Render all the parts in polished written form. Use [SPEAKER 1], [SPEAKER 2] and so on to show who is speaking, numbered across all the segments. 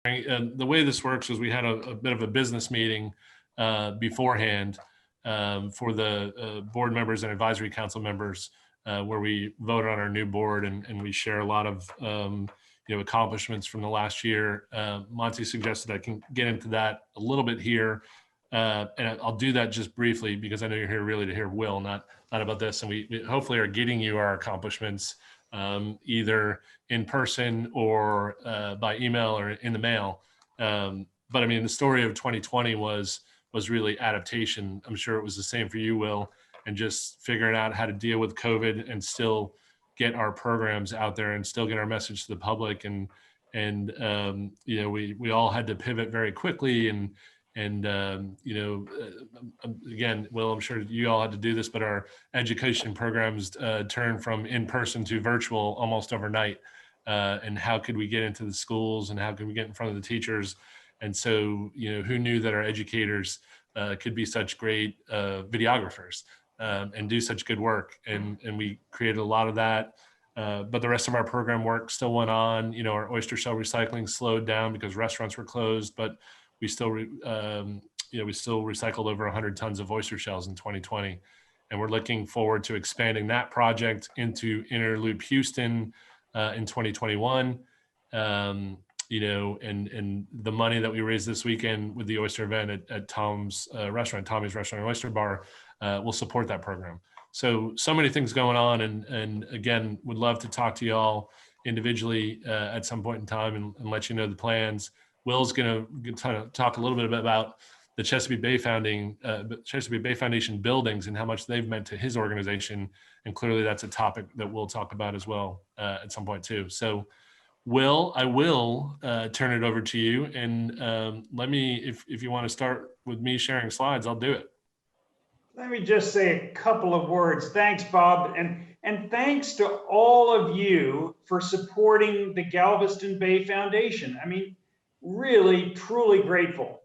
[SPEAKER 1] The way this works is we had a bit of a business meeting beforehand for the board members and advisory council members where we voted on our new board and we share a lot of accomplishments from the last year. Monty suggested I can get into that a little bit here, and I'll do that just briefly because I know you're here really to hear Will, not about this. And we hopefully are getting you our accomplishments either in person or by email or in the mail. But I mean, the story of 2020 was really adaptation. I'm sure it was the same for you, Will, and just figuring out how to deal with COVID and still get our programs out there and still get our message to the public. And we all had to pivot very quickly. And again, Will, I'm sure you all had to do this, but our education programs turned from in-person to virtual almost overnight. And how could we get into the schools and how could we get in front of the teachers? And so, who knew that our educators could be such great videographers and do such good work? And we created a lot of that. But the rest of our program work still went on. Our oyster shell recycling slowed down because restaurants were closed, but we still, we still recycled over 100 tons of oyster shells in 2020. And we're looking forward to expanding that project into Inner Loop Houston in 2021. And the money that we raised this weekend with the oyster event at Tommy's Restaurant and Oyster Bar will support that program. So many things going on, and again, would love to talk to y'all individually at some point in time and let you know the plans. Will's going to talk a little bit about the Chesapeake Bay Foundation buildings and how much they've meant to his organization, and clearly that's a topic that we'll talk about as well at some point too. So, Will, I will turn it over to you, and let me, if you want to start with me sharing slides, I'll do it.
[SPEAKER 2] Let me just say a couple of words. Thanks, Bob, and thanks to all of you for supporting the Galveston Bay Foundation. I mean, really, truly grateful.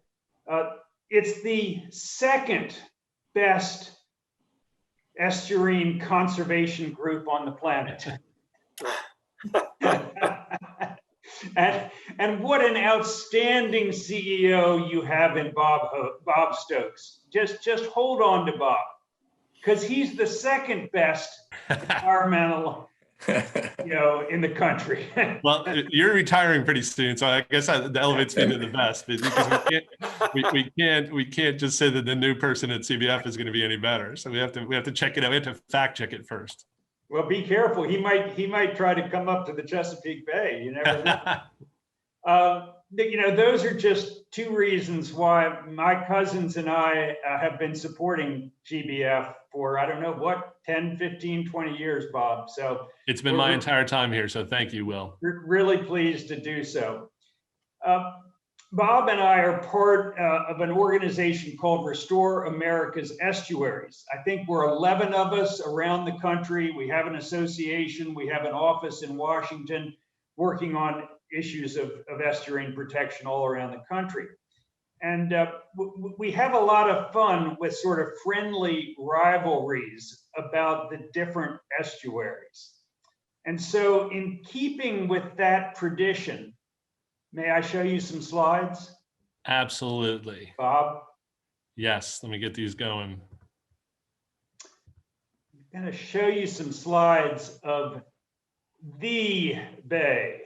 [SPEAKER 2] It's the second best estuarine conservation group on the planet. And what an outstanding CEO you have in Bob Stokes. Just hold on to Bob, because he's the second best environmental in the country.
[SPEAKER 1] Well, you're retiring pretty soon, so I guess that elevates me to the best, because we can't just say that the new person at CBF is going to be any better. So we have to check it out. We have to fact check it first.
[SPEAKER 2] Well, be careful. He might try to come up to the Chesapeake Bay. You never know. Those are just two reasons why my cousins and I have been supporting GBF for, I don't know, what, 10, 15, 20 years, Bob. So
[SPEAKER 1] it's been my entire time here. So thank you, Will.
[SPEAKER 2] We're really pleased to do so. Bob and I are part of an organization called Restore America's Estuaries. I think we're 11 of us around the country. We have an association. We have an office in Washington working on issues of estuarine protection all around the country. And we have a lot of fun with sort of friendly rivalries about the different estuaries. And so in keeping with that tradition, may I show you some slides?
[SPEAKER 1] Absolutely.
[SPEAKER 2] Bob?
[SPEAKER 1] Yes, let me get these going.
[SPEAKER 2] I'm going to show you some slides of the bay.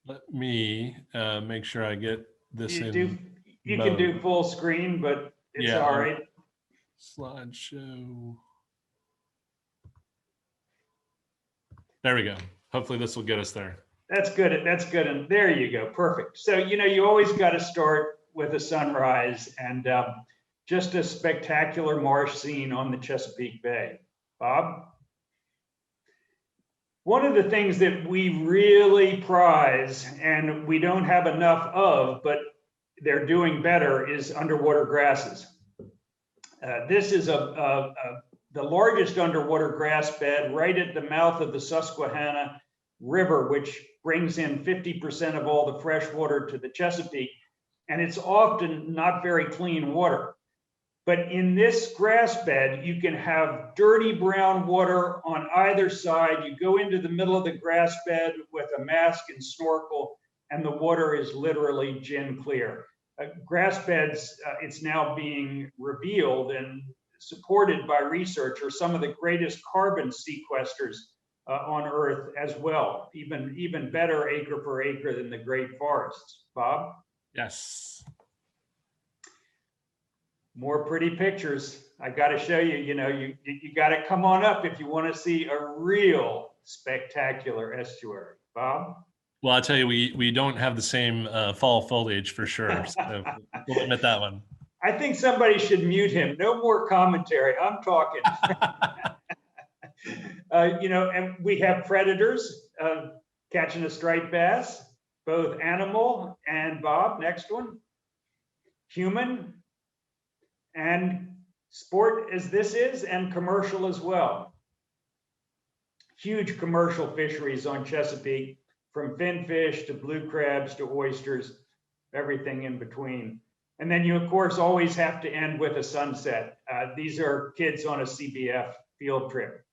[SPEAKER 1] Let me make sure I get this in.
[SPEAKER 2] You can do full screen, but it's all right.
[SPEAKER 1] Slideshow. There we go. Hopefully this will get us there.
[SPEAKER 2] That's good. That's good. And there you go. Perfect. So, you always got to start with a sunrise and just a spectacular marsh scene on the Chesapeake Bay. Bob? One of the things that we really prize and we don't have enough of, but they're doing better, is underwater grasses. This is the largest underwater grass bed right at the mouth of the Susquehanna River, which brings in 50% of all the fresh water to the Chesapeake, and it's often not very clean water. But in this grass bed, you can have dirty brown water on either side. You go into the middle of the grass bed with a mask and snorkel, and the water is literally gin clear. Grass beds, it's now being revealed and supported by research, are some of the greatest carbon sequesters on Earth as well, even better acre per acre than the great forests. Bob?
[SPEAKER 1] Yes.
[SPEAKER 2] More pretty pictures. I got to show you, you got to come on up if you want to see a real spectacular estuary. Bob?
[SPEAKER 1] Well, I'll tell you, we don't have the same fall foliage for sure. So we'll admit that one.
[SPEAKER 2] I think somebody should mute him. No more commentary. I'm talking. And we have predators catching a striped bass, both animal and, Bob, next one, human, and sport as this is, and commercial as well. Huge commercial fisheries on Chesapeake, from finfish to blue crabs to oysters, everything in between. And then you, of course, always have to end with a sunset. These are kids on a CBF field trip.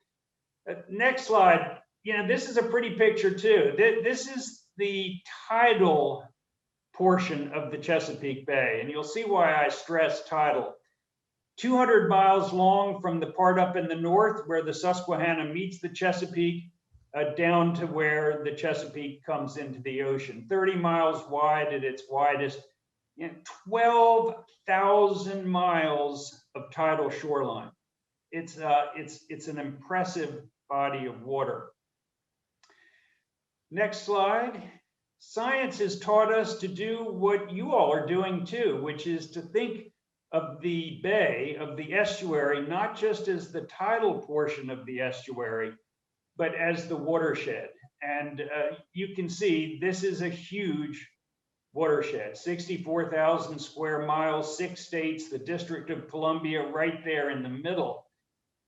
[SPEAKER 2] Next slide. This is a pretty picture too. This is the tidal portion of the Chesapeake Bay, and you'll see why I stress tidal. 200 miles long from the part up in the north where the Susquehanna meets the Chesapeake, down to where the Chesapeake comes into the ocean. 30 miles wide at its widest. 12,000 miles of tidal shoreline. It's an impressive body of water. Next slide. Science has taught us to do what you all are doing too, which is to think of the bay, of the estuary, not just as the tidal portion of the estuary, but as the watershed. And you can see this is a huge watershed, 64,000 square miles, 6 states, the District of Columbia right there in the middle.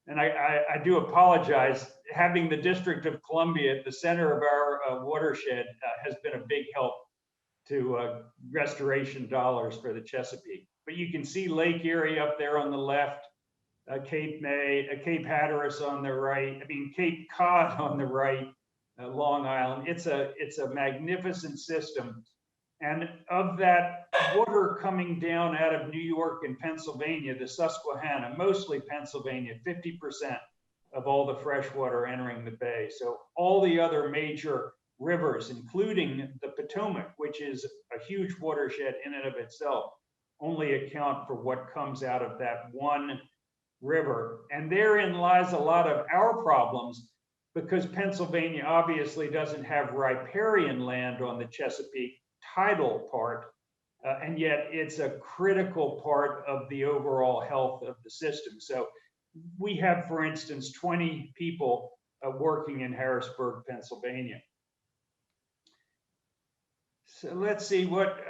[SPEAKER 2] And I do apologize, having the District of Columbia at the center of our watershed has been a big help to restoration dollars for the Chesapeake. But you can see Lake Erie up there on the left, Cape May, Cape Hatteras on the right, Cape Cod on the right, Long Island. It's a magnificent system. And of that water coming down out of New York and Pennsylvania, the Susquehanna, mostly Pennsylvania, 50% of all the fresh water entering the bay. So all the other major rivers, including the Potomac, which is a huge watershed in and of itself, only account for what comes out of that one river. And therein lies a lot of our problems, because Pennsylvania obviously doesn't have riparian land on the Chesapeake tidal part, and yet it's a critical part of the overall health of the system. So we have, for instance, 20 people working in Harrisburg, Pennsylvania. So let's see what,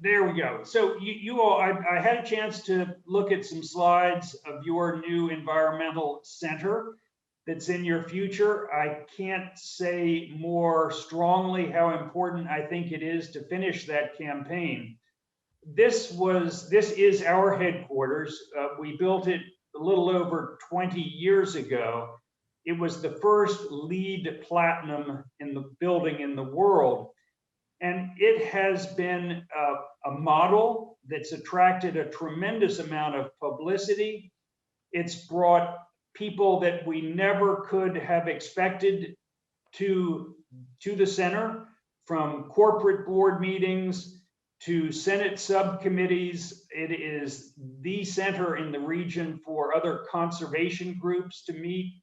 [SPEAKER 2] there we go. So you all, I had a chance to look at some slides of your new environmental center that's in your future. I can't say more strongly how important I think it is to finish that campaign. This is our headquarters. We built it a little over 20 years ago. It was the first LEED Platinum in the building in the world. And it has been a model that's attracted a tremendous amount of publicity. It's brought people that we never could have expected to the center, from corporate board meetings to Senate subcommittees. It is the center in the region for other conservation groups to meet.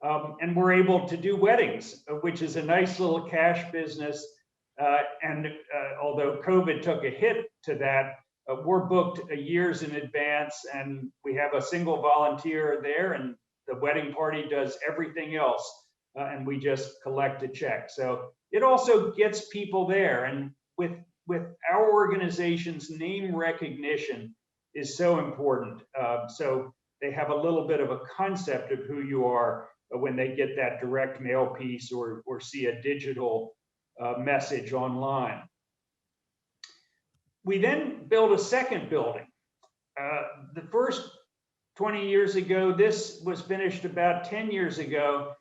[SPEAKER 2] And we're able to do weddings, which is a nice little cash business. Although COVID took a hit to that, we're booked years in advance, and we have a single volunteer there, and the wedding party does everything else, and we just collect a check. So it also gets people there, and with our organization's name recognition is so important. So they have a little bit of a concept of who you are when they get that direct mail piece or see a digital message online. We then built a second building. The first 20 years ago, this was finished about 10 years ago.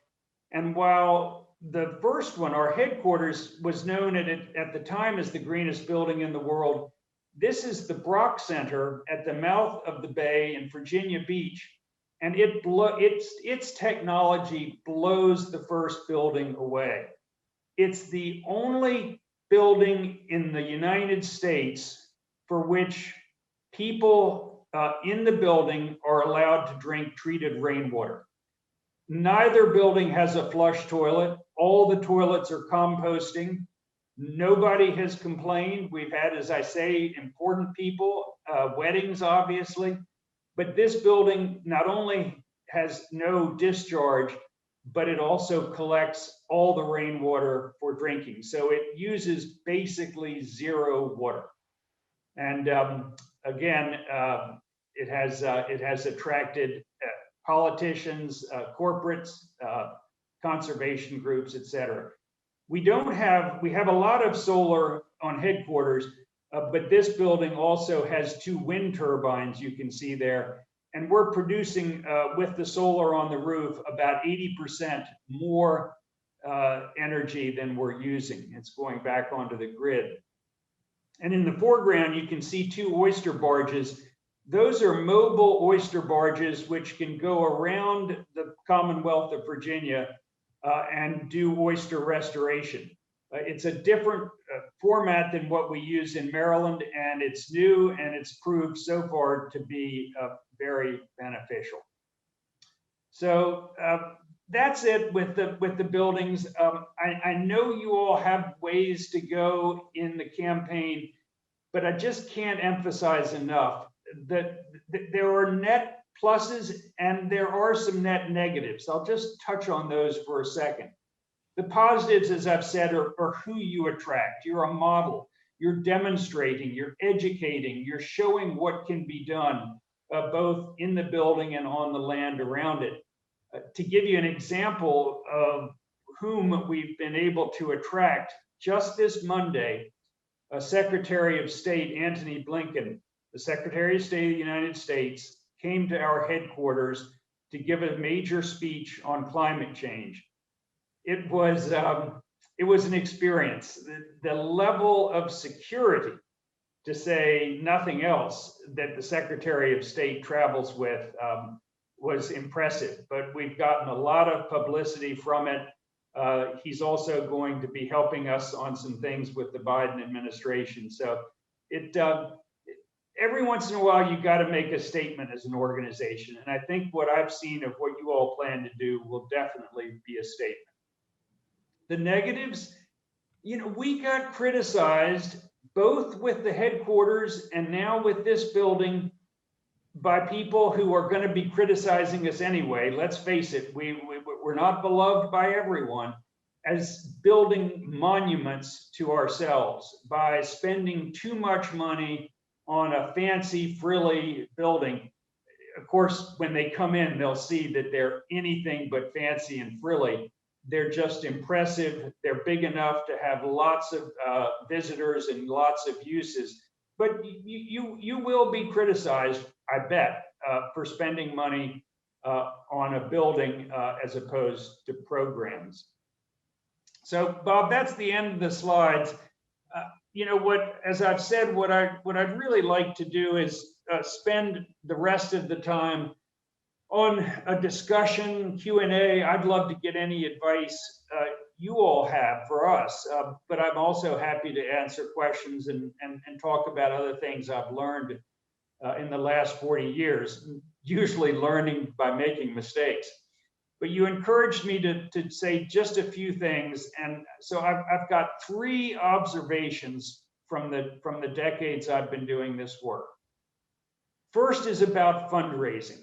[SPEAKER 2] And while the first one, our headquarters, was known at the time as the greenest building in the world, this is the Brock Center at the mouth of the bay in Virginia Beach. And its technology blows the first building away. It's the only building in the United States for which people in the building are allowed to drink treated rainwater. Neither building has a flush toilet. All the toilets are composting. Nobody has complained. We've had, as I say, important people, weddings, obviously. But this building not only has no discharge, but it also collects all the rainwater for drinking. So it uses basically zero water. And again, it has attracted politicians, corporates, conservation groups, et cetera. We have a lot of solar on headquarters, but this building also has 2 wind turbines you can see there. And we're producing, with the solar on the roof, about 80% more energy than we're using. It's going back onto the grid. And in the foreground, you can see 2 oyster barges. Those are mobile oyster barges which can go around the Commonwealth of Virginia and do oyster restoration. It's a different format than what we use in Maryland, and it's new, and it's proved so far to be very beneficial. So that's it with the buildings. I know you all have ways to go in the campaign, but I just can't emphasize enough that there are net pluses and there are some net negatives. I'll just touch on those for a second. The positives, as I've said, are who you attract. You're a model. You're demonstrating, you're educating, you're showing what can be done, both in the building and on the land around it. To give you an example of whom we've been able to attract, just this Monday, Secretary of State Antony Blinken, the Secretary of State of the United States, came to our headquarters to give a major speech on climate change. It was an experience. The level of security, to say nothing else, that the Secretary of State travels with was impressive. But we've gotten a lot of publicity from it. He's also going to be helping us on some things with the Biden administration. So every once in a while, you got to make a statement as an organization. And I think what I've seen of what you all plan to do will definitely be a statement. The negatives, we got criticized both with the headquarters and now with this building by people who are going to be criticizing us anyway. Let's face it, we're not beloved by everyone, as building monuments to ourselves by spending too much money on a fancy, frilly building. Of course, when they come in, they'll see that they're anything but fancy and frilly. They're just impressive. They're big enough to have lots of visitors and lots of uses. But you will be criticized, I bet, for spending money on a building as opposed to programs. So, Bob, that's the end of the slides. As I've said, what I'd really like to do is spend the rest of the time on a discussion, Q&A. I'd love to get any advice you all have for us, but I'm also happy to answer questions and talk about other things I've learned in the last 40 years, usually learning by making mistakes. But you encouraged me to say just a few things, and so I've got 3 observations from the decades I've been doing this work. First is about fundraising.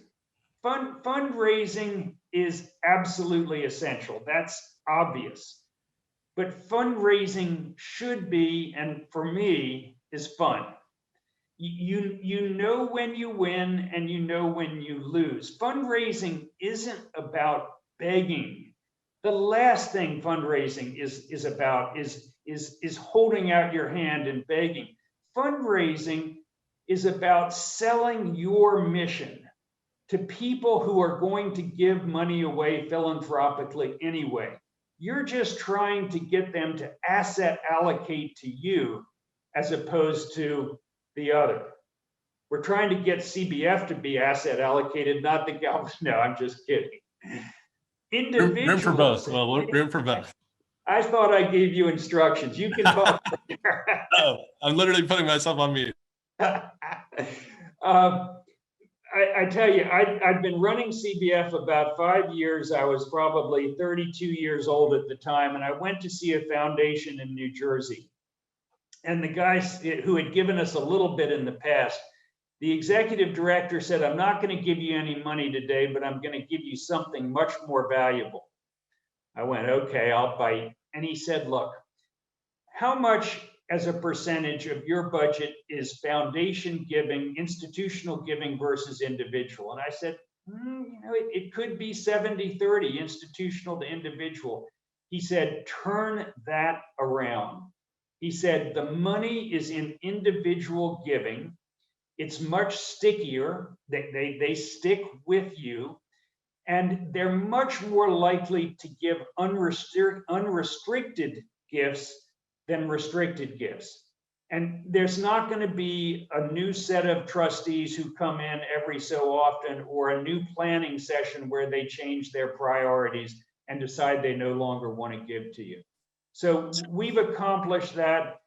[SPEAKER 2] Fundraising is absolutely essential. That's obvious. But fundraising should be, and for me, is fun. You know when you win and you know when you lose. Fundraising isn't about begging. The last thing fundraising is about is holding out your hand and begging. Fundraising is about selling your mission to people who are going to give money away philanthropically anyway. You're just trying to get them to asset allocate to you as opposed to the other. We're trying to get CBF to be asset allocated, not the Galveston. No, I'm just kidding.
[SPEAKER 1] Room for both. Well, room for both.
[SPEAKER 2] I thought I gave you instructions. You can talk.
[SPEAKER 1] Oh, I'm literally putting myself on mute.
[SPEAKER 2] I tell you, I'd been running CBF about 5 years. I was probably 32 years old at the time, and I went to see a foundation in New Jersey. And the guy who had given us a little bit in the past, the executive director said, I'm not going to give you any money today, but I'm going to give you something much more valuable. I went, okay, I'll bite. And he said, look, how much as a percentage of your budget is foundation giving, institutional giving versus individual? And I said, it could be 70-30 institutional to individual. He said, turn that around. He said, the money is in individual giving. It's much stickier. They stick with you. And they're much more likely to give unrestricted gifts than restricted gifts. And there's not going to be a new set of trustees who come in every so often, or a new planning session where they change their priorities and decide they no longer want to give to you. So we've accomplished that.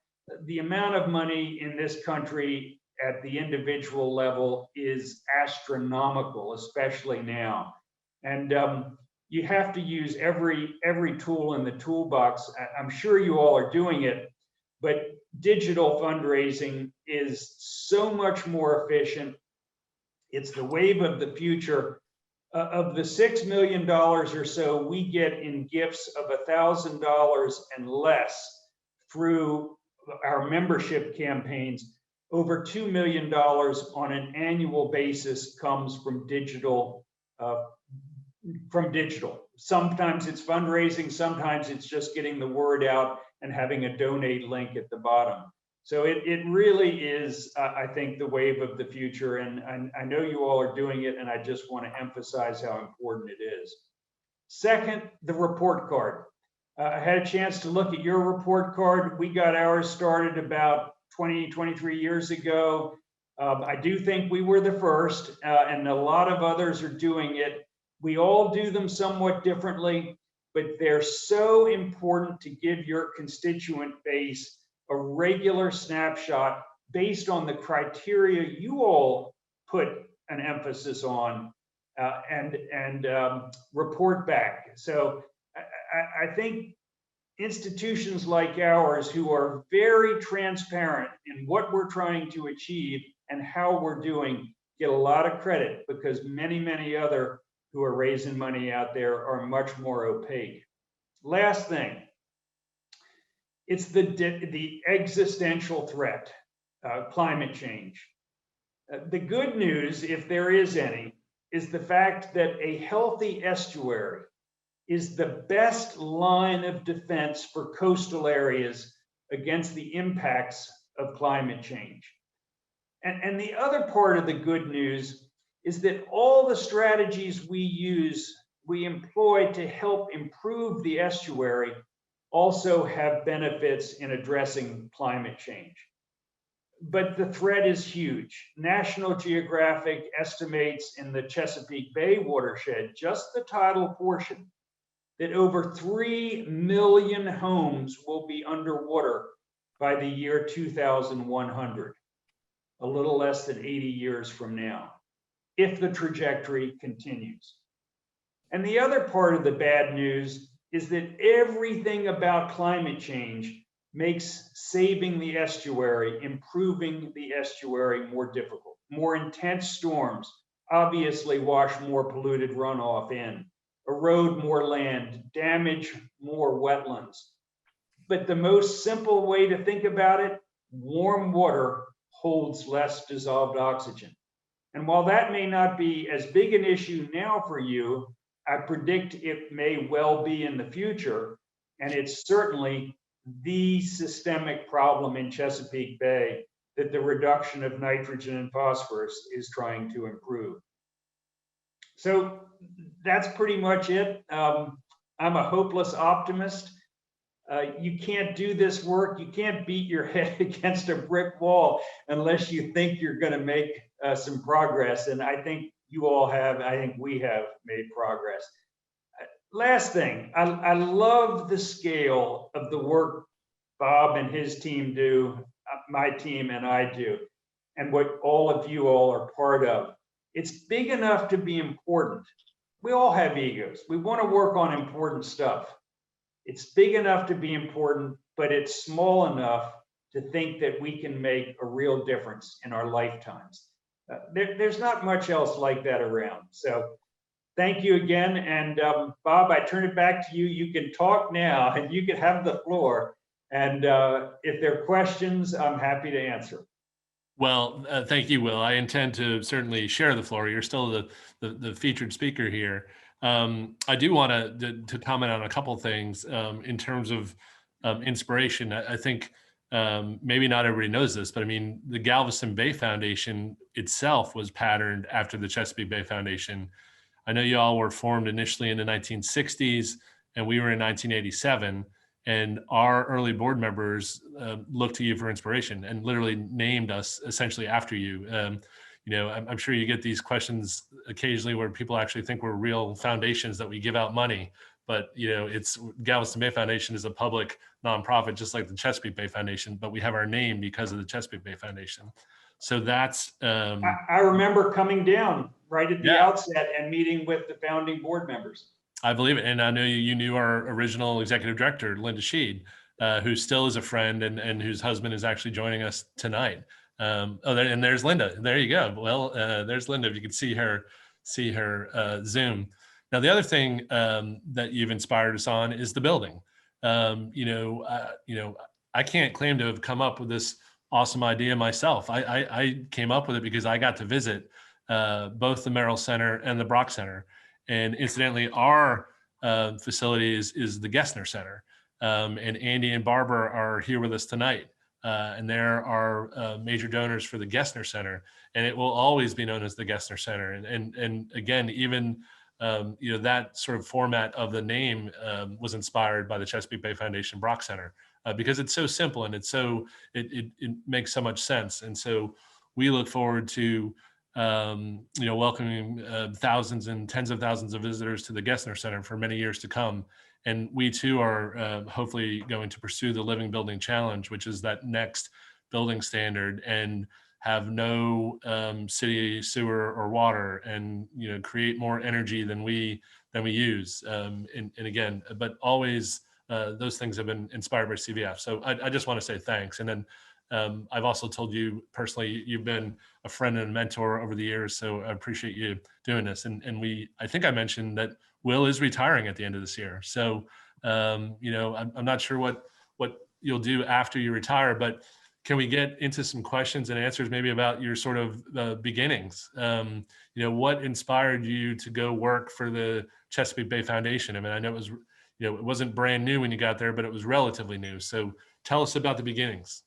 [SPEAKER 2] The amount of money in this country at the individual level is astronomical, especially now. And you have to use every tool in the toolbox. I'm sure you all are doing it, but digital fundraising is so much more efficient. It's the wave of the future. Of the $6 million or so we get in gifts of $1,000 and less through our membership campaigns, over $2 million on an annual basis comes from digital. Sometimes it's fundraising, sometimes it's just getting the word out and having a donate link at the bottom. So it really is, I think, the wave of the future. And I know you all are doing it, and I just want to emphasize how important it is. Second, the report card. I had a chance to look at your report card. We got ours started about 23 years ago. I do think we were the first, and a lot of others are doing it. We all do them somewhat differently, but they're so important to give your constituent base a regular snapshot based on the criteria you all put an emphasis on, and report back. So I think institutions like ours, who are very transparent in what we're trying to achieve and how we're doing, get a lot of credit, because many other who are raising money out there are much more opaque. Last thing, it's the existential threat, climate change. The good news, if there is any, is the fact that a healthy estuary is the best line of defense for coastal areas against the impacts of climate change. And the other part of the good news is that all the strategies we employ to help improve the estuary also have benefits in addressing climate change. But the threat is huge. National Geographic estimates in the Chesapeake Bay watershed, just the tidal portion, that over 3 million homes will be underwater by the year 2100, a little less than 80 years from now, if the trajectory continues. And the other part of the bad news is that everything about climate change makes saving the estuary, improving the estuary, more difficult. More intense storms obviously wash more polluted runoff in, erode more land, damage more wetlands. But the most simple way to think about it, warm water holds less dissolved oxygen. And while that may not be as big an issue now for you, I predict it may well be in the future. And it's certainly the systemic problem in Chesapeake Bay that the reduction of nitrogen and phosphorus is trying to improve. So that's pretty much it. I'm a hopeless optimist. You can't do this work. You can't beat your head against a brick wall unless you think you're going to make some progress. And I think you all have, I think we have made progress. Last thing, I love the scale of the work Bob and his team do, my team and I do, and what all of you all are part of. It's big enough to be important. We all have egos. We want to work on important stuff. It's big enough to be important, but it's small enough to think that we can make a real difference in our lifetimes. There's not much else like that around. So thank you again. And Bob, I turn it back to you. You can talk now and you can have the floor. And if there are questions, I'm happy to answer.
[SPEAKER 1] Well, thank you, Will. I intend to certainly share the floor. You're still the featured speaker here. I do want to comment on a couple things in terms of inspiration. I think maybe not everybody knows this, but I mean, the Galveston Bay Foundation itself was patterned after the Chesapeake Bay Foundation. I know you all were formed initially in the 1960s, and we were in 1987. And our early board members looked to you for inspiration and literally named us essentially after you. You know, I'm sure you get these questions occasionally where people actually think we're real foundations that we give out money. But, you know, it's Galveston Bay Foundation is a public nonprofit, just like the Chesapeake Bay Foundation, but we have our name because of the Chesapeake Bay Foundation. So that's.
[SPEAKER 2] I remember coming down right at the
[SPEAKER 1] Yeah.
[SPEAKER 2] outset and meeting with the founding board members.
[SPEAKER 1] I believe it. And I know you knew our original executive director, Linda Sheed, who still is a friend and whose husband is actually joining us tonight. And there's Linda. There you go. Well, there's Linda. If you could see her Zoom. Now, the other thing that you've inspired us on is the building. I can't claim to have come up with this awesome idea myself. I came up with it because I got to visit both the Merrell Center and the Brock Center. And incidentally, our facility is the Gessner Center. And Andy and Barbara are here with us tonight. And they're our major donors for the Gessner Center. And it will always be known as the Gessner Center. And again, even that sort of format of the name was inspired by the Chesapeake Bay Foundation Brock Center because it's so simple and it makes so much sense. And so we look forward to welcoming thousands and tens of thousands of visitors to the Gessner Center for many years to come. And we too are hopefully going to pursue the Living Building Challenge, which is that next building standard, and have no city sewer or water, and create more energy than we use. And again, but always those things have been inspired by CVF. So I just want to say thanks. And then I've also told you personally, you've been a friend and a mentor over the years. So I appreciate you doing this. And I think I mentioned that Will is retiring at the end of this year. So, I'm not sure what you'll do after you retire, but can we get into some questions and answers maybe about your sort of beginnings? What inspired you to go work for the Chesapeake Bay Foundation? I mean, I know it was, it wasn't brand new when you got there, but it was relatively new. So tell us about the beginnings.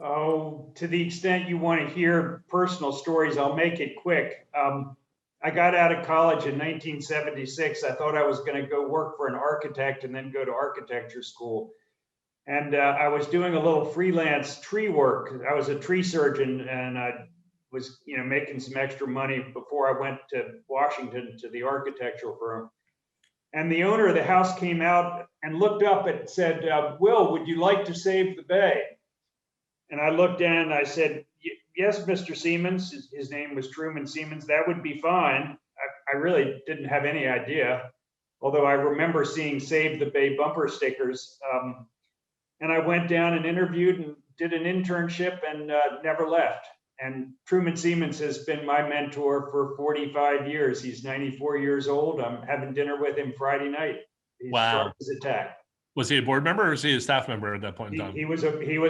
[SPEAKER 2] Oh, to the extent you want to hear personal stories, I'll make it quick. I got out of college in 1976. I thought I was going to go work for an architect and then go to architecture school. And I was doing a little freelance tree work. I was a tree surgeon, and I was, making some extra money before I went to Washington to the architectural firm. And the owner of the house came out and looked up and said, "Will, would you like to save the bay?" And I looked in and I said, "Yes, Mr. Siemens." His name was Truman Siemens. "That would be fine." I really didn't have any idea, although I remember seeing Save the Bay bumper stickers. And I went down and interviewed and did an internship and never left. And Truman Siemens has been my mentor for 45 years. He's 94 years old. I'm having dinner with him Friday night. He's sharp as a tack.
[SPEAKER 1] Was he a board member or was he a staff member at that point in time?
[SPEAKER 2] He was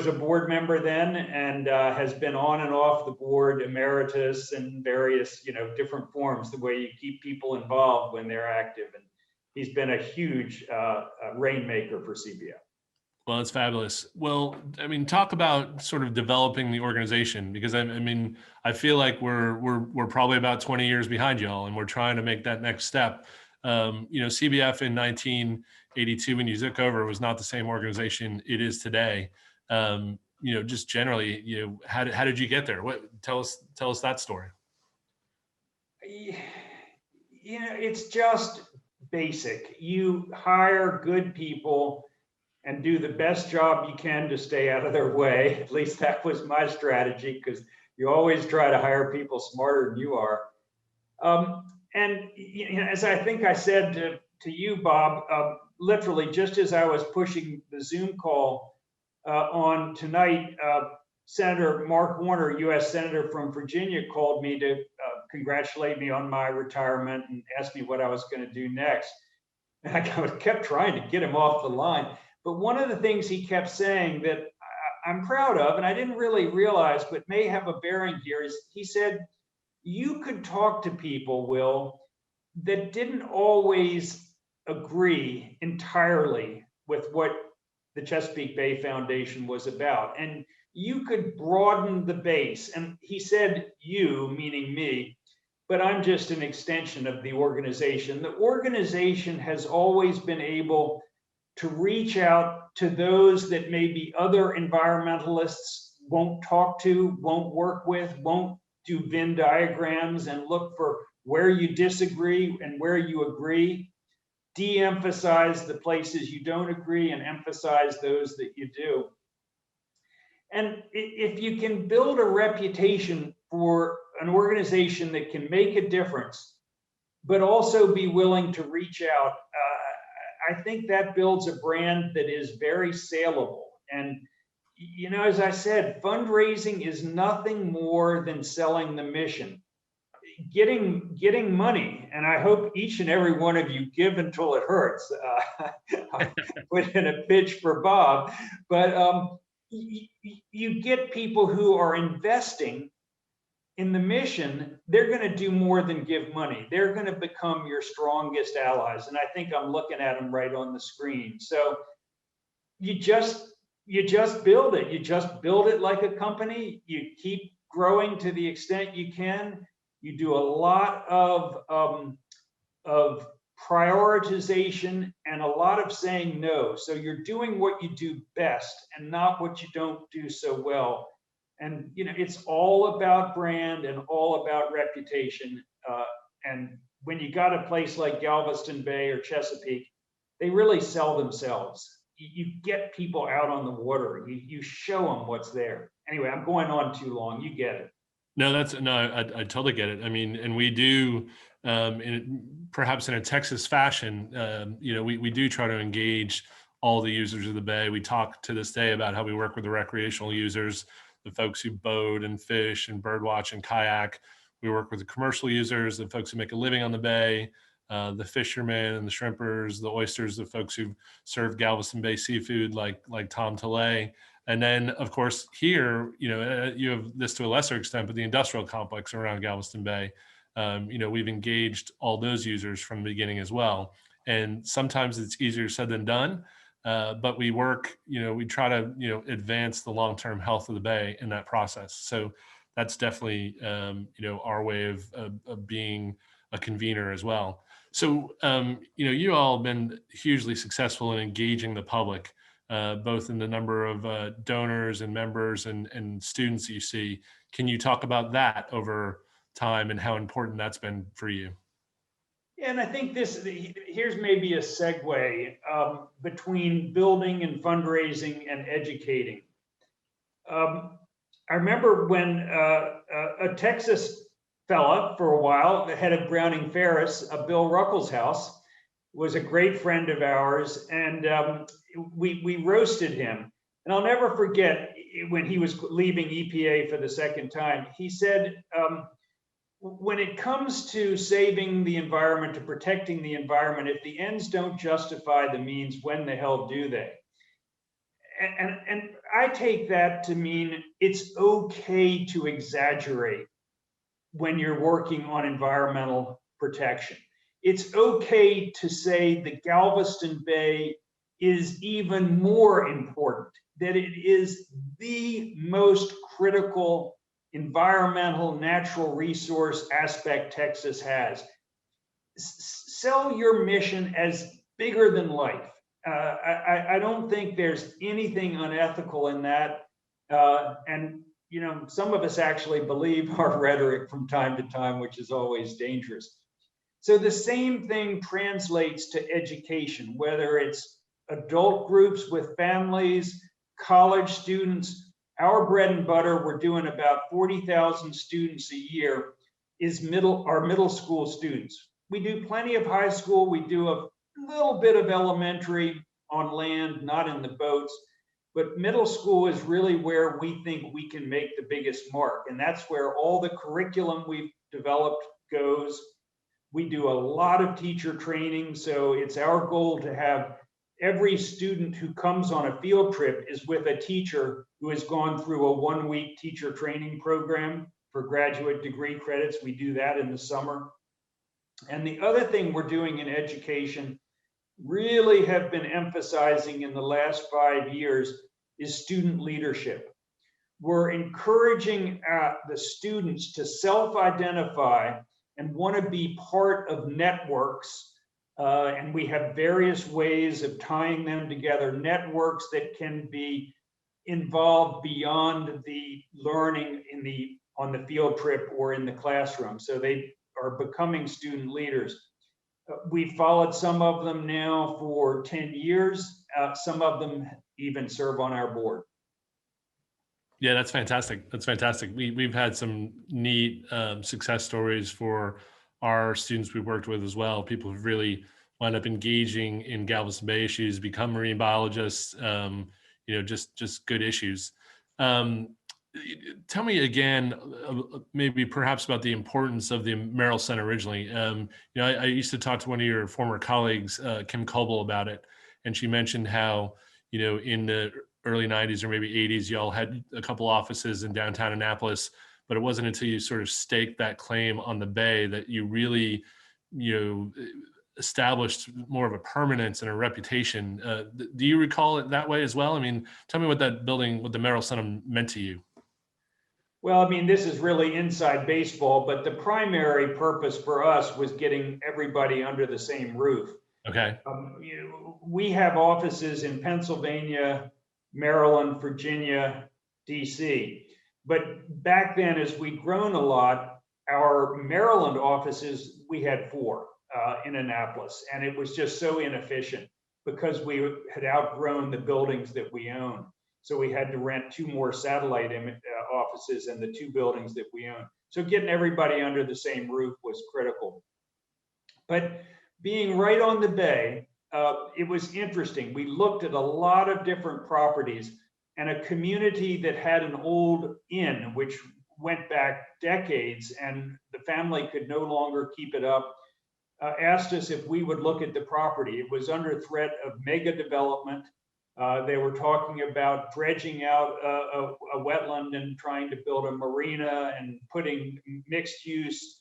[SPEAKER 2] a board member then, and has been on and off the board, emeritus, and various different forms. The way you keep people involved when they're active, and he's been a huge rainmaker for CBF.
[SPEAKER 1] Well, it's fabulous. Well, I mean, talk about sort of developing the organization, because I mean, I feel like we're probably about 20 years behind y'all, and we're trying to make that next step. CBF in 1982, when you took over, was not the same organization it is today. Just generally, how did you get there? Tell us that story.
[SPEAKER 2] It's just basic. You hire good people and do the best job you can to stay out of their way. At least that was my strategy, because you always try to hire people smarter than you are. And as I think I said to you, Bob, literally just as I was pushing the Zoom call on tonight, Senator Mark Warner, U.S. Senator from Virginia, called me to congratulate me on my retirement and asked me what I was going to do next. And I kept trying to get him off the line. But one of the things he kept saying that I'm proud of, and I didn't really realize, but may have a bearing here, is he said, you could talk to people, Will, that didn't always agree entirely with what the Chesapeake Bay Foundation was about. And you could broaden the base. And he said, you, meaning me, but I'm just an extension of the organization. The organization has always been able to reach out to those that maybe other environmentalists won't talk to, won't work with, won't do Venn diagrams, and look for where you disagree and where you agree, de-emphasize the places you don't agree and emphasize those that you do. And if you can build a reputation for an organization that can make a difference, but also be willing to reach out, I think that builds a brand that is very saleable. And, as I said, fundraising is nothing more than selling the mission. Getting money, and I hope each and every one of you give until it hurts. I put in a pitch for Bob, but you get people who are investing in the mission. They're going to do more than give money. They're going to become your strongest allies. And I think I'm looking at them right on the screen. So you just build it. You just build it like a company. You keep growing to the extent you can. You do a lot of prioritization and a lot of saying no. So you're doing what you do best and not what you don't do so well. And it's all about brand and all about reputation. And when you got a place like Galveston Bay or Chesapeake, they really sell themselves. You get people out on the water. You show them what's there. Anyway, I'm going on too long. You get it.
[SPEAKER 1] No, I totally get it. I mean, and we do, perhaps in a Texas fashion, we do try to engage all the users of the Bay. We talk to this day about how we work with the recreational users, the folks who boat and fish and birdwatch and kayak. We work with the commercial users, the folks who make a living on the Bay, the fishermen and the shrimpers, the oysters, the folks who serve Galveston Bay seafood like Tom Tilley. And then, of course, here, you have this to a lesser extent, but the industrial complex around Galveston Bay, we've engaged all those users from the beginning as well. And sometimes it's easier said than done. But we work, we try to, advance the long-term health of the Bay in that process. So that's definitely, our way of being a convener as well. So, you all have been hugely successful in engaging the public, both in the number of donors and members and students that you see. Can you talk about that over time and how important that's been for you?
[SPEAKER 2] And I think here's maybe a segue between building and fundraising and educating. I remember when a Texas fella for a while, the head of Browning Ferris, Bill Ruckelshaus, was a great friend of ours, and we roasted him. And I'll never forget when he was leaving EPA for the second time, he said, when it comes to saving the environment, to protecting the environment, if the ends don't justify the means, when the hell do they? And I take that to mean it's okay to exaggerate when you're working on environmental protection. It's okay to say the Galveston Bay is even more important, that it is the most critical environmental natural resource aspect Texas has. Sell your mission as bigger than life. I don't think there's anything unethical in that. And you know, some of us actually believe our rhetoric from time to time, which is always dangerous. So the same thing translates to education, whether it's adult groups with families, college students. Our bread and butter, we're doing about 40,000 students a year, is our middle school students. We do plenty of high school. We do a little bit of elementary on land, not in the boats. But middle school is really where we think we can make the biggest mark. And that's where all the curriculum we've developed goes. We do a lot of teacher training. So it's our goal to have every student who comes on a field trip is with a teacher who has gone through a 1-week teacher training program for graduate degree credits. We do that in the summer. And the other thing we're doing in education, really have been emphasizing in the last 5 years, is student leadership. We're encouraging the students to self-identify and want to be part of networks. And we have various ways of tying them together, networks that can be involved beyond the learning on the field trip or in the classroom. So they are becoming student leaders. We've followed some of them now for 10 years. Some of them even serve on our board.
[SPEAKER 1] Yeah, that's fantastic. That's fantastic. We've had some neat success stories for our students we've worked with as well. People who've really wound up engaging in Galveston Bay issues, become marine biologists, you know, just good issues. Tell me again, maybe perhaps about the importance of the Merrell Center originally. You know, I used to talk to one of your former colleagues, Kim Coble, about it, and she mentioned how, you know, in the early 90s or maybe 80s, y'all had a couple offices in downtown Annapolis, but it wasn't until you sort of staked that claim on the bay that you really, you know, established more of a permanence and a reputation. Do you recall it that way as well? I mean, tell me what that building, what the Merrell Center meant to you.
[SPEAKER 2] Well, I mean, this is really inside baseball, but the primary purpose for us was getting everybody under the same roof.
[SPEAKER 1] Okay.
[SPEAKER 2] We have offices in Pennsylvania, Maryland, Virginia, DC. But back then, as we'd grown a lot, our Maryland offices, we had 4 in Annapolis, and it was just so inefficient because we had outgrown the buildings that we own. So we had to rent 2 more satellite offices and the 2 buildings that we own. So getting everybody under the same roof was critical. But being right on the bay, it was interesting. We looked at a lot of different properties, and a community that had an old inn, which went back decades, and the family could no longer keep it up, asked us if we would look at the property. It was under threat of mega development. They were talking about dredging out a wetland and trying to build a marina and putting mixed use,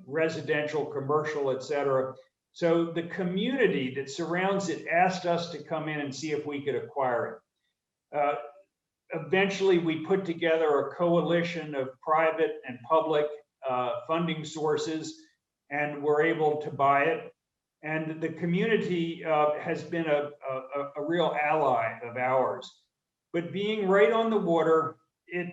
[SPEAKER 2] residential, commercial, et cetera. So the community that surrounds it asked us to come in and see if we could acquire it. Eventually, we put together a coalition of private and public funding sources, and were able to buy it. And the community has been a real ally of ours. But being right on the water, it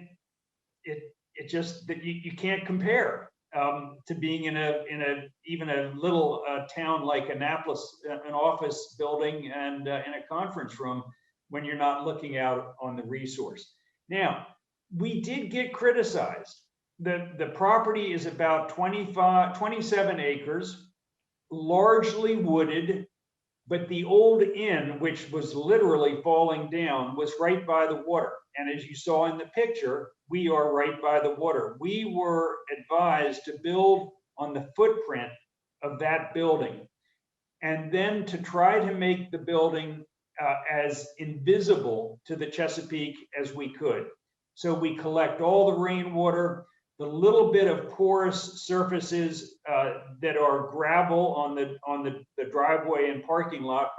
[SPEAKER 2] just that you can't compare to being in even a little town like Annapolis, an office building and in a conference room, when you're not looking out on the resource. Now, we did get criticized. The property is about 27 acres. Largely wooded, but the old inn, which was literally falling down, was right by the water. And as you saw in the picture, we are right by the water. We were advised to build on the footprint of that building, and then to try to make the building as invisible to the Chesapeake as we could. So we collect all the rainwater, the little bit of porous surfaces that are gravel on the driveway and parking lot,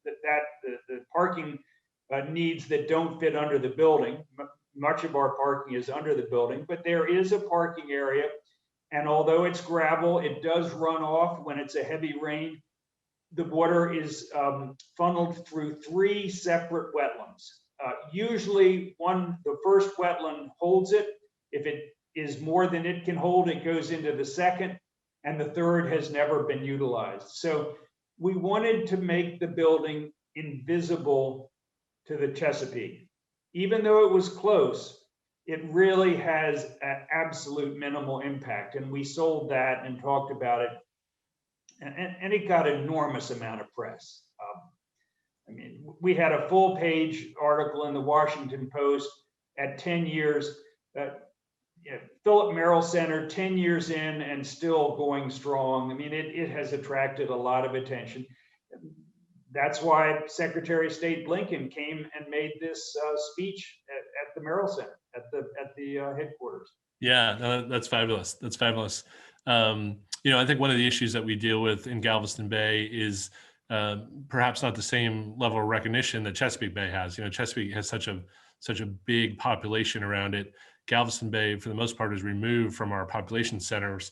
[SPEAKER 2] the parking needs that don't fit under the building. Much of our parking is under the building, but there is a parking area. And although it's gravel, it does run off when it's a heavy rain. The water is funneled through 3 separate wetlands. Usually the first wetland holds it. If it is more than it can hold, it goes into the second, and the third has never been utilized. So we wanted to make the building invisible to the Chesapeake. Even though it was close, it really has an absolute minimal impact. And we sold that and talked about it. And it got an enormous amount of press. I mean, we had a full page article in the Washington Post at 10 years. Philip Merrell Center, 10 years in and still going strong. I mean, it has attracted a lot of attention. That's why Secretary of State Blinken came and made this speech at the Merrell Center, at the headquarters.
[SPEAKER 1] Yeah, no, that's fabulous. That's fabulous. I think one of the issues that we deal with in Galveston Bay is perhaps not the same level of recognition that Chesapeake Bay has. Chesapeake has such a big population around it. Galveston Bay, for the most part, is removed from our population centers.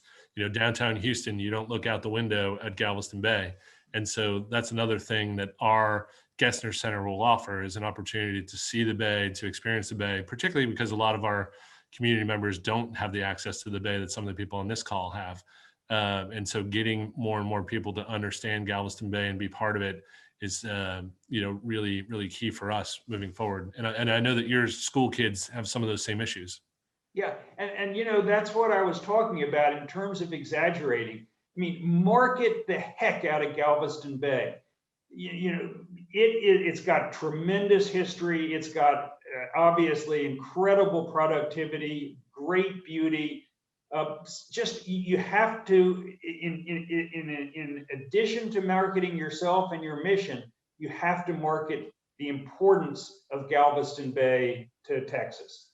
[SPEAKER 1] Downtown Houston, you don't look out the window at Galveston Bay. And so that's another thing that our Gessner Center will offer, is an opportunity to see the Bay, to experience the Bay, particularly because a lot of our community members don't have the access to the Bay that some of the people on this call have. And so getting more and more people to understand Galveston Bay and be part of it is, really, really key for us moving forward. And I know that your school kids have some of those same issues.
[SPEAKER 2] Yeah, and that's what I was talking about in terms of exaggerating. I mean, market the heck out of Galveston Bay. It's got tremendous history. It's got obviously incredible productivity, great beauty. You have to, in addition to marketing yourself and your mission, you have to market the importance of Galveston Bay to Texas.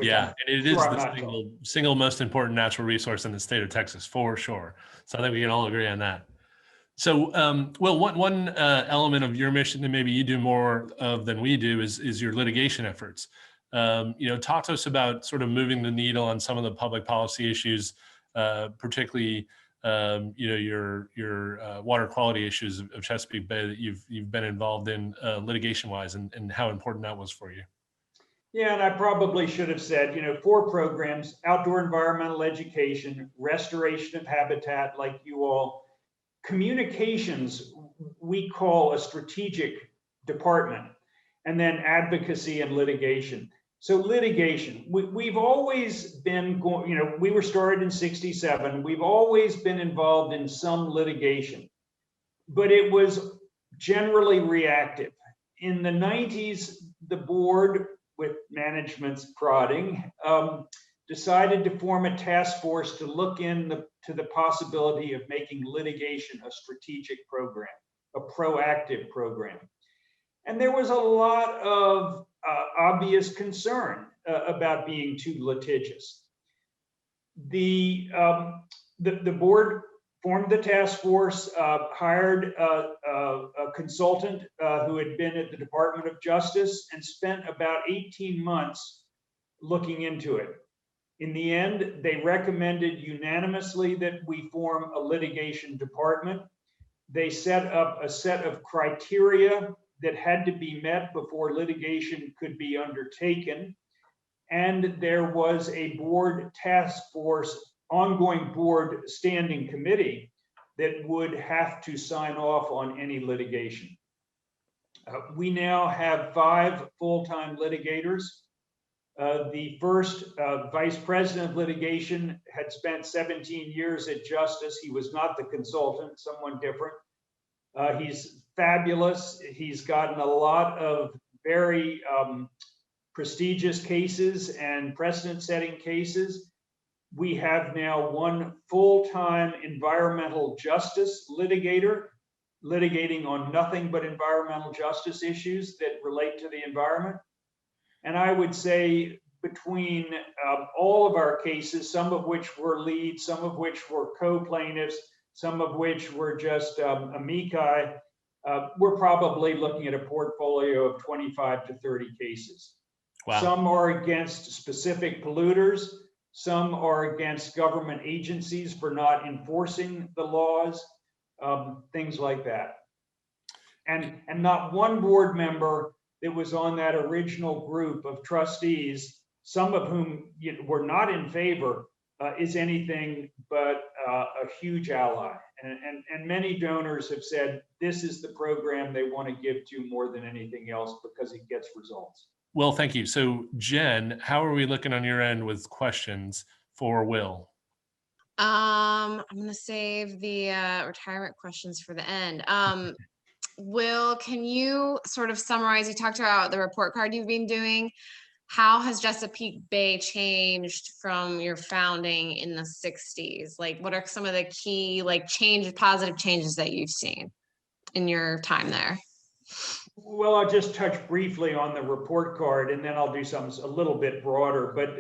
[SPEAKER 1] Yeah, and it is the single most important natural resource in the state of Texas, for sure. So I think we can all agree on that. So, one element of your mission that maybe you do more of than we do is your litigation efforts. Talk to us about sort of moving the needle on some of the public policy issues, particularly your water quality issues of Chesapeake Bay that you've been involved in litigation wise, and how important that was for you.
[SPEAKER 2] Yeah, and I probably should have said, 4 programs: outdoor environmental education, restoration of habitat, like you all, communications, we call a strategic department, and then advocacy and litigation. So litigation, we've always been going, we were started in '67. We've always been involved in some litigation, but it was generally reactive. In the '90s, the board, with management's prodding, decided to form a task force to look into the possibility of making litigation a strategic program, a proactive program. And there was a lot of obvious concern about being too litigious. The board formed the task force, hired a consultant who had been at the Department of Justice, and spent about 18 months looking into it. In the end, they recommended unanimously that we form a litigation department. They set up a set of criteria that had to be met before litigation could be undertaken. And there was a board task force, ongoing board standing committee that would have to sign off on any litigation. We now have 5 full-time litigators. The first vice president of litigation had spent 17 years at Justice. He was not the consultant, someone different. He's fabulous. He's gotten a lot of very prestigious cases and precedent-setting cases. We have now 1 full-time environmental justice litigator, litigating on nothing but environmental justice issues that relate to the environment. And I would say between all of our cases, some of which were lead, some of which were co-plaintiffs, some of which were just amici, we're probably looking at a portfolio of 25 to 30 cases.
[SPEAKER 1] Wow.
[SPEAKER 2] Some are against specific polluters. Some are against government agencies for not enforcing the laws, things like that. And not one board member that was on that original group of trustees, some of whom were not in favor, is anything but a huge ally. And many donors have said this is the program they want to give to more than anything else because it gets results.
[SPEAKER 1] Well, thank you. So Jen, how are we looking on your end with questions for Will?
[SPEAKER 3] I'm going to save the retirement questions for the end. Will, can you sort of summarize, you talked about the report card you've been doing. How has Chesapeake Bay changed from your founding in the 60s? Like, what are some of the key, like, positive changes that you've seen in your time there?
[SPEAKER 2] Well, I'll just touch briefly on the report card, and then I'll do something a little bit broader. But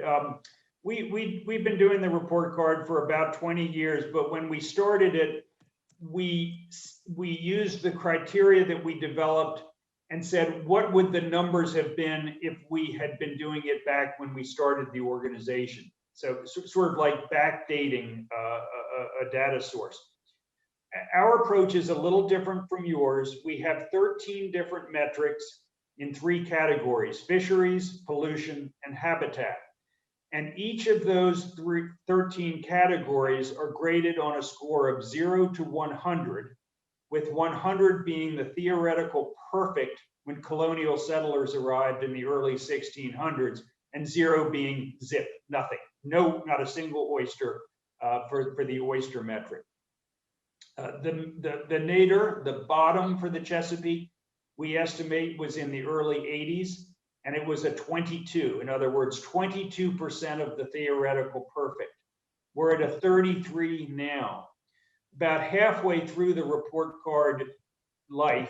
[SPEAKER 2] we've been doing the report card for about 20 years. But when we started it, we used the criteria that we developed and said, what would the numbers have been if we had been doing it back when we started the organization? So sort of like backdating a data source. Our approach is a little different from yours. We have 13 different metrics in 3 categories: fisheries, pollution, and habitat. And each of those 13 categories are graded on a score of 0 to 100, with 100 being the theoretical perfect when colonial settlers arrived in the early 1600s, and 0 being zip, nothing. No, not a single oyster for the oyster metric. The nadir, the bottom for the Chesapeake, we estimate was in the early 80s, and it was a 22. In other words, 22% of the theoretical perfect. We're at a 33 now. About halfway through the report card life,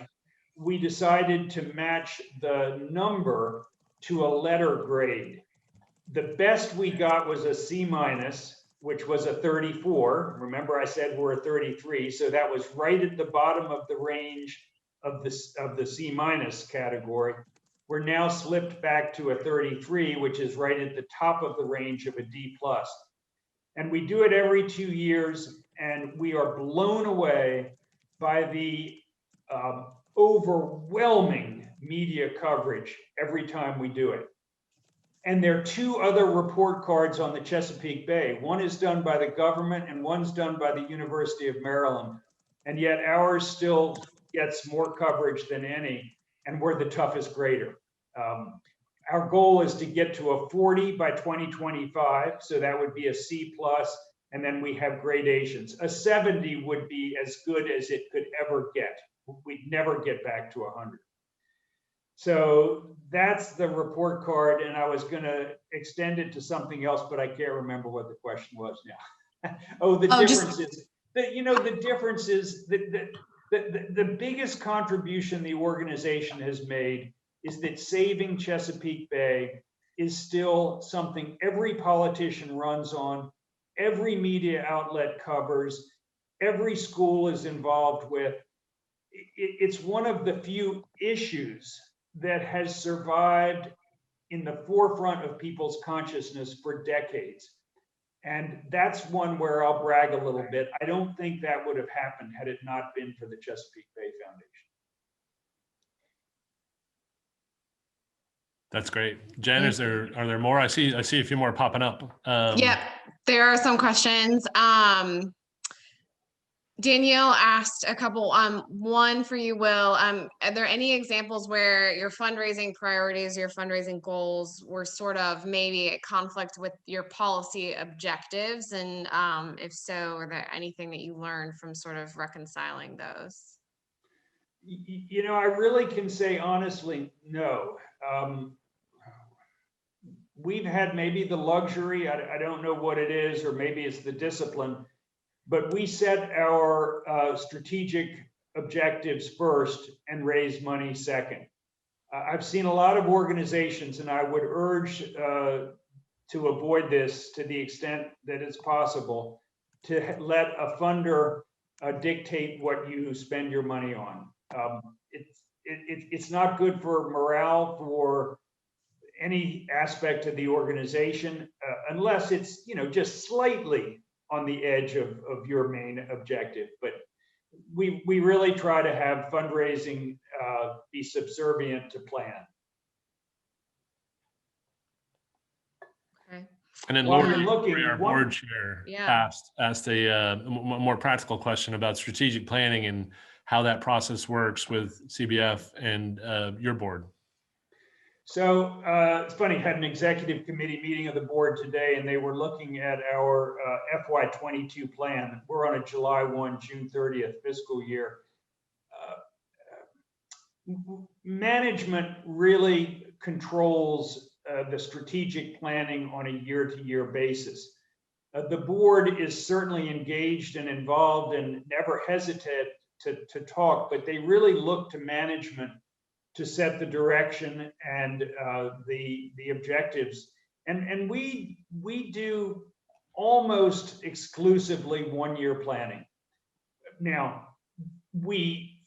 [SPEAKER 2] we decided to match the number to a letter grade. The best we got was a C-, which was a 34. Remember, I said we're a 33, so that was right at the bottom of the range of the C- category. We're now slipped back to a 33, which is right at the top of the range of a D+. And we do it every 2 years, and we are blown away by the overwhelming media coverage every time we do it. And there are 2 other report cards on the Chesapeake Bay. One is done by the government and one's done by the University of Maryland. And yet ours still gets more coverage than any, and we're the toughest grader. Our goal is to get to a 40 by 2025. So that would be a C+, and then we have gradations. A 70 would be as good as it could ever get. We'd never get back to 100. So that's the report card, and I was going to extend it to something else, but I can't remember what the question was now. The difference is the biggest contribution the organization has made is that saving Chesapeake Bay is still something every politician runs on, every media outlet covers, every school is involved with. It's one of the few issues that has survived in the forefront of people's consciousness for decades. And that's one where I'll brag a little bit. I don't think that would have happened had it not been for the Chesapeake Bay Foundation.
[SPEAKER 1] That's great. Jen, are there more? I see a few more popping up.
[SPEAKER 3] Yep, there are some questions. Danielle asked a couple, one for you, Will. Are there any examples where your fundraising priorities, your fundraising goals were sort of maybe at conflict with your policy objectives? And if so, are there anything that you learned from sort of reconciling those?
[SPEAKER 2] I really can say honestly, no. We've had maybe the luxury, I don't know what it is, or maybe it's the discipline, but we set our strategic objectives first and raise money second. I've seen a lot of organizations, and I would urge to avoid this to the extent that it's possible, to let a funder dictate what you spend your money on. It's not good for morale for any aspect of the organization unless it's, you know, just slightly on the edge of your main objective. But we really try to have fundraising be subservient to plan.
[SPEAKER 3] Okay.
[SPEAKER 1] And then
[SPEAKER 2] While
[SPEAKER 1] Lori,
[SPEAKER 2] you're looking,
[SPEAKER 1] our
[SPEAKER 2] one-
[SPEAKER 1] board chair,
[SPEAKER 3] Yeah.
[SPEAKER 1] asked a more practical question about strategic planning and how that process works with CBF and your board.
[SPEAKER 2] So it's funny, had an executive committee meeting of the board today, and they were looking at our FY22 plan. We're on a July 1, June 30th fiscal year. Management really controls the strategic planning on a year-to-year basis. The board is certainly engaged and involved and never hesitate to talk, but they really look to management to set the direction and the objectives. And we do almost exclusively one-year planning. Now,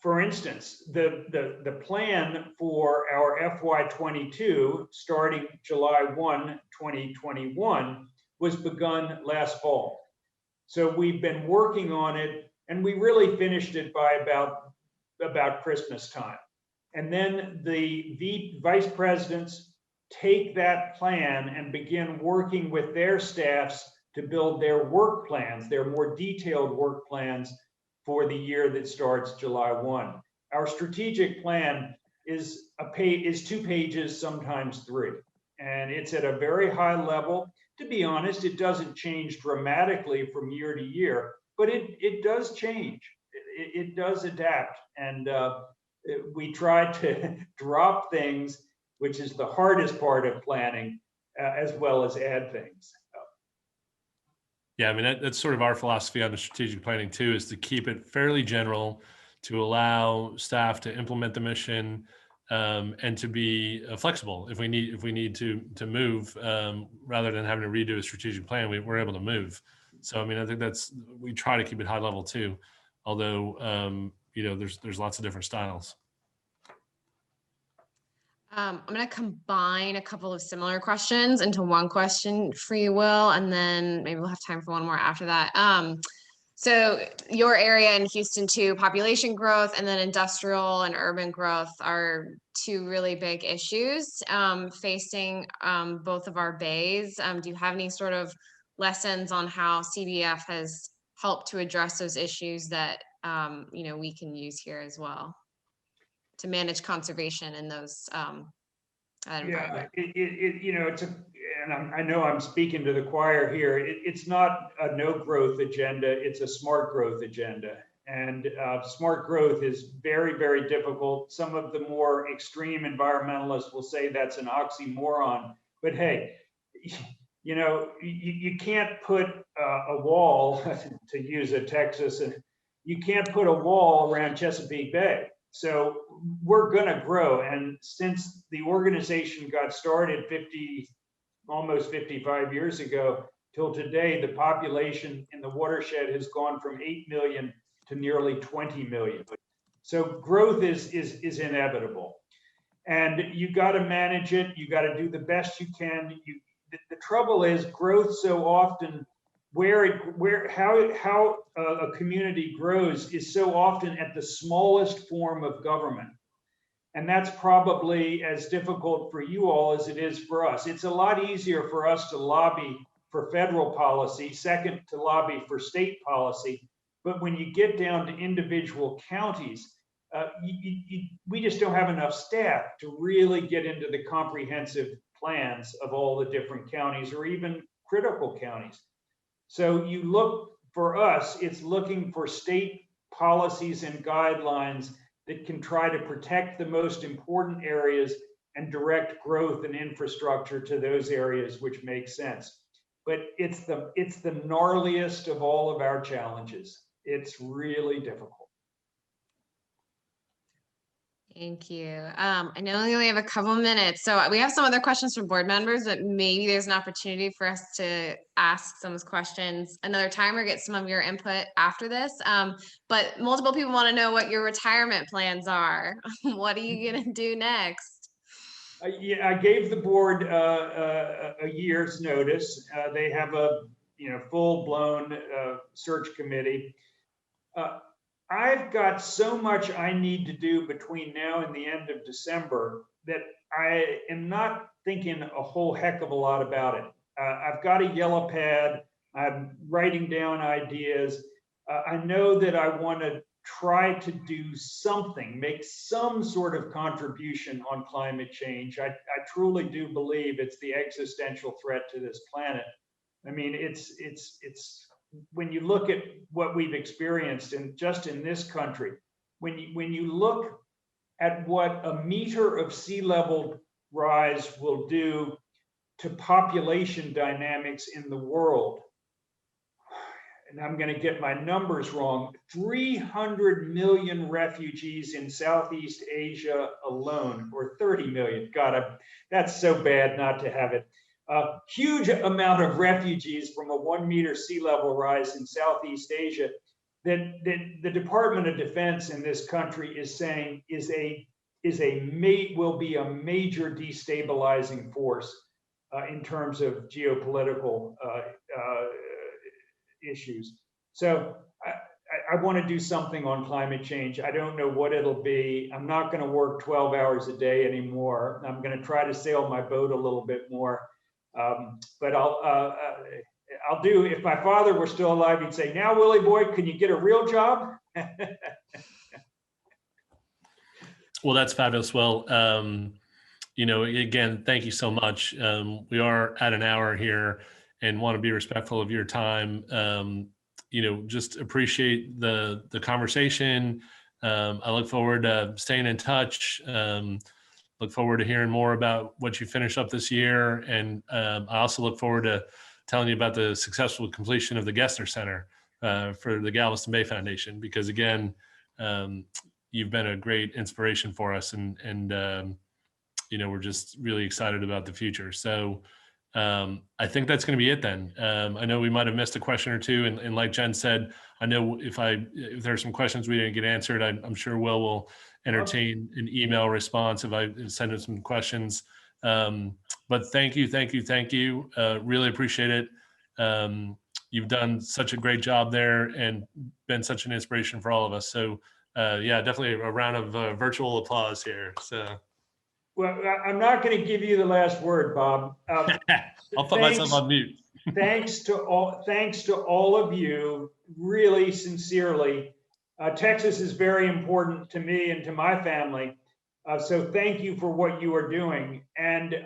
[SPEAKER 2] for instance, the plan for our FY22 starting July 1, 2021 was begun last fall. So we've been working on it, and we really finished it by about Christmas time. And then the vice presidents take that plan and begin working with their staffs to build their work plans, their more detailed work plans for the year that starts July 1. Our strategic plan is 2 pages, sometimes 3. And it's at a very high level. To be honest, it doesn't change dramatically from year to year, but it does change. It does adapt. And we try to drop things, which is the hardest part of planning, as well as add things.
[SPEAKER 1] Yeah, I mean, that's sort of our philosophy on the strategic planning too, is to keep it fairly general, to allow staff to implement the mission, and to be flexible if we need to move, rather than having to redo a strategic plan. We're able to move. So I mean, I think we try to keep it high level too, although you know, there's lots of different styles.
[SPEAKER 3] I'm going to combine a couple of similar questions into one question for you, Will, and then maybe we'll have time for one more after that. So your area in Houston too, population growth and then industrial and urban growth are 2 really big issues facing both of our bays. Do you have any sort of lessons on how CBF has helped to address those issues that you know, we can use here as well to manage conservation in those environment?
[SPEAKER 2] You know, and I know I'm speaking to the choir here. It's not a no growth agenda, it's a smart growth agenda. And smart growth is very, very difficult. Some of the more extreme environmentalists will say that's an oxymoron. But hey, you know, you can't put a wall, to use a Texas, and you can't put a wall around Chesapeake Bay. So we're going to grow. And since the organization got started almost 55 years ago till today, the population in the watershed has gone from 8 million to nearly 20 million. So growth is inevitable. And you got to manage it. You got to do the best you can. The trouble is growth so often, how a community grows is so often at the smallest form of government. And that's probably as difficult for you all as it is for us. It's a lot easier for us to lobby for federal policy, second to lobby for state policy. But when you get down to individual counties, we just don't have enough staff to really get into the comprehensive plans of all the different counties or even critical counties. So you look, for us, it's looking for state policies and guidelines that can try to protect the most important areas and direct growth and infrastructure to those areas which make sense. But it's the gnarliest of all of our challenges. It's really difficult.
[SPEAKER 3] Thank you. I know we only have a couple minutes, so we have some other questions from board members, but maybe there's an opportunity for us to ask some questions another time or get some of your input after this. But multiple people want to know what your retirement plans are. What are you going to do next?
[SPEAKER 2] Yeah, I gave the board a year's notice. They have a full-blown search committee. I've got so much I need to do between now and the end of December that I am not thinking a whole heck of a lot about it. I've got a yellow pad. I'm writing down ideas. I know that I want to try to do something, make some sort of contribution on climate change. I truly do believe it's the existential threat to this planet. I mean, it's when you look at what we've experienced just in this country, when you look at what a meter of sea level rise will do to population dynamics in the world, and I'm going to get my numbers wrong, 300 million refugees in Southeast Asia alone, or 30 million. God, that's so bad not to have it. A huge amount of refugees from a 1 meter sea level rise in Southeast Asia that the Department of Defense in this country is saying will be a major destabilizing force in terms of geopolitical issues. So I want to do something on climate change. I don't know what it'll be. I'm not going to work 12 hours a day anymore. I'm going to try to sail my boat a little bit more. But I'll do, if my father were still alive, he'd say, "Now, Willie boy, can you get a real job?"
[SPEAKER 1] Well, that's fabulous. Well, again, thank you so much. We are at an hour here and want to be respectful of your time. Just appreciate the conversation. I look forward to staying in touch. Look forward to hearing more about what you finish up this year. And I also look forward to telling you about the successful completion of the Gessner Center for the Galveston Bay Foundation, because again, you've been a great inspiration for us, and we're just really excited about the future. So I think that's going to be it then. I know we might have missed a question or two, and like Jen said, I know if there's some questions we didn't get answered, I'm sure will entertain an email response if I send him some questions. But thank you. Really appreciate it. You've done such a great job there and been such an inspiration for all of us. So yeah, definitely a round of virtual applause here. So.
[SPEAKER 2] Well, I'm not going to give you the last word, Bob.
[SPEAKER 1] I'll put myself on mute.
[SPEAKER 2] Thanks to all of you, really sincerely. Texas is very important to me and to my family. So thank you for what you are doing. And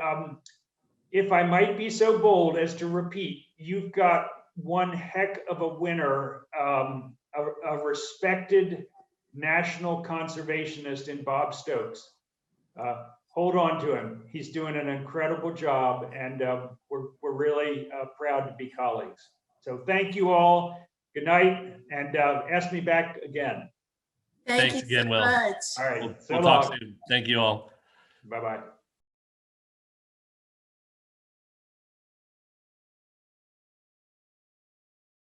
[SPEAKER 2] if I might be so bold as to repeat, you've got one heck of a winner, a respected national conservationist in Bob Stokes. Hold on to him. He's doing an incredible job, and we're really proud to be colleagues. So thank you all. Good night, and ask me back again.
[SPEAKER 4] Thanks again, Will.
[SPEAKER 2] All right.
[SPEAKER 1] We'll talk soon. Thank you all.
[SPEAKER 2] Bye-bye.